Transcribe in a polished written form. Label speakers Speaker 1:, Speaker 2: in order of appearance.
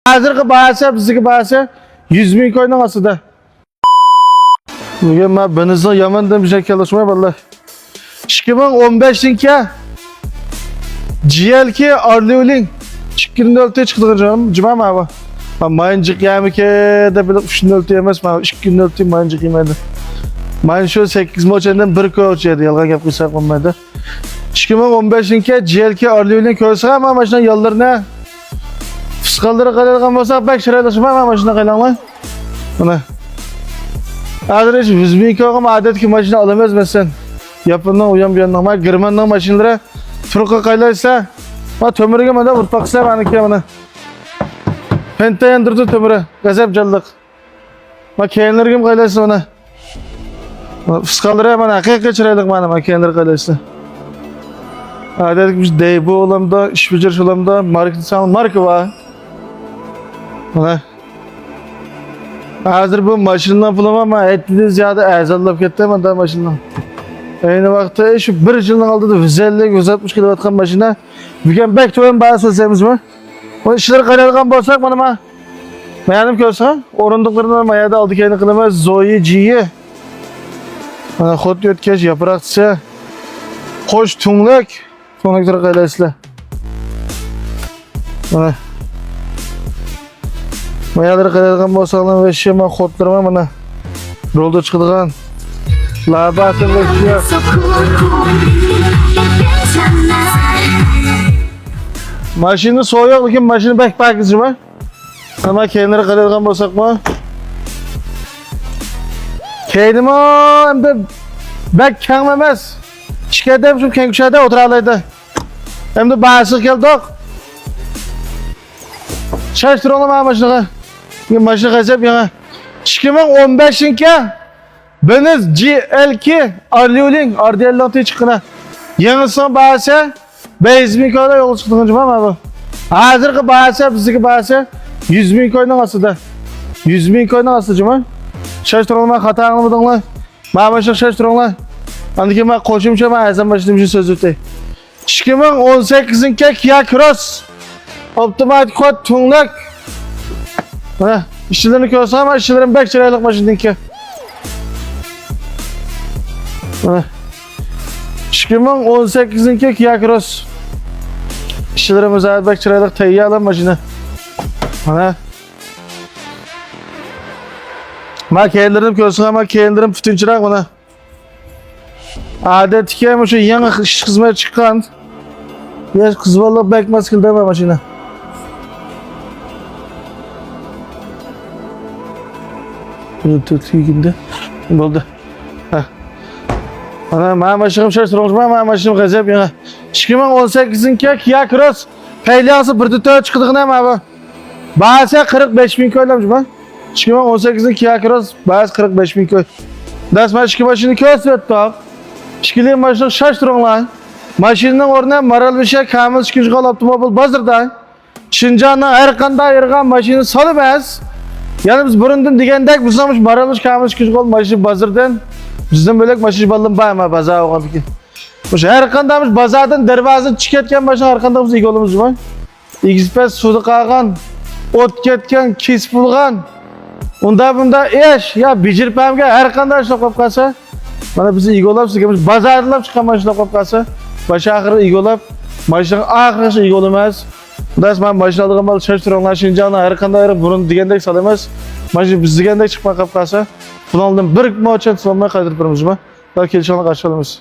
Speaker 1: Hazırki bahası, bizdeki bahası 100 bin koyunun aslında. Bugün ben benizden yamandan bir şey çalışmaya vallahi. 2015'tinki GL2 Arliolin çıkkırında öltüye çıktı canım. Cuma mı abi? Ben mayıncık yemi ki de bilip şunu öltü yemez mi abi? 2 gün öltüyüm mayıncık yemedi. Mayın şu 8 moçenden 1 koy ölçüyedi. Yalgan yapmışsak olmaydı. 2015'tinki GL2 Arliolin koysa ama maşına yollarına fıskalları kalırken olsak bek şiraylaşma ama maşına kaylanlar. Buna. Adres 100 bin koyum adet ki maşına alamaz mısın? Yapından uyan bir yandan ama gırmandan maşinlere Turka kaylaysa ma tömürge manda vurpaksa bana ki bana. Pente yandırdı tömüre. Gazap callık. Ma keyenlergim kaylaysa bana. Fıskalları bana hakikaten çıraylık bana ma keyenler kaylaysa. Adet ki biz deybu olamda, iş bicer olamda, marka var. Bana. Hazır bu maşından bulam ama etli ziyade azallıp gitti ama da maşından. Aynı vakti şu bir yılın aldı da 150-160 kilovatkan maşına. Bugün bek toyun bayağı sözlerimiz mi? O işleri kararlıkan bolsak bana ma. Mayanım ki olsa, orunduklarından mayada aldık yayını kılamaz. Zoe G'yi. Xod yötkeş, yaprakçı. Hoş tunluk. Tunlukları kaylaysılar. Mayaları kararlıkan bolsaklar ve şey ma xodlarıma bana. Rolda çıkıdığan. Labatı bekliyor. Maşını soğuyor bakayım maşını bek bakıcı mı? Ama kendini kararlıkan bolsak mı? Kendimi hem de bek kengmemez. Şikayet edeyim şu kengüşede oturalaydı. Hem de bağışık geldik. Şaştır oğlum ha maşını. Maşını kaçıp yana. 2015'inki Beniz GL2 Arliolin Ardiyellatı'ya çıkına. Yanısın bahası 5 bin koyda yol çıktığın cuma mı abi? Hazırki bahası, bizdeki bahası 100 bin koyunun aslında. 100 bin koyunun aslında cuma. Şaştırılma hatanı mıdın lan? Mağmaşık şaştırılma. Andaki ben koşumça ben azam başladığım için söz öteyim. 2018'inki Kia Cross Optimat kod tunluk. İşçilerini körsün ama işçilerin bek çıraylık maşındaki. 2018'inki Kia Cross. İşçilerimiz bek çıraylık teyye alan maşını. Ma kendilerim körsün ama kendilerim bütün çırak bana. Adet ki şu yanı iş kızmaya çıkan. Ya kız vallahi bek maskil deme maşına. Tutuydu. Oldu. Ana maşım şey sormuş maşım gazap ya. 2018'inki Kia Cross peylası bir tutuğa çıktığına mı abi? Bahası 45 bin koylamış mı? 2018'in Kia Cross bahası 45 bin koy. Ders maşki maşını kösvet tak. Şikili maşını şaştırın lan. Maşının oruna maral bir şey kamil şikili otomobil bazırda. Şincan'ın her kanda ayırgan maşını salıbaz. Yani biz burundan digendek biz olmuş maralmış kamil şikili maşını bazırdan. Bizden böyle maşını balım bayma bazağı oğan fikir. Her kandamış bazardan dervazın çıketken başına arkandamız ilk olumuz var. İkizpes sudu kağan, ot ketken, kis bulgan. Onda bunda eş ya bicirpemge her kandaş lokap kasa. Bana bizi ilk olap sıkımış bazardan çıkan maşını lokap kasa. Başı ahırı ilk olap, maşının ahırı ilk olamaz. Bundan ben maşını aldığım balı şaştırıyorum. Şincan'la her kandayırı bunun digendek salamaz. Maşını biz digendek çıkma kapkasa. Bunu aldım bir moçen sonuna kaydırıp durumuz var. Belki gelişanla karşı olamayız.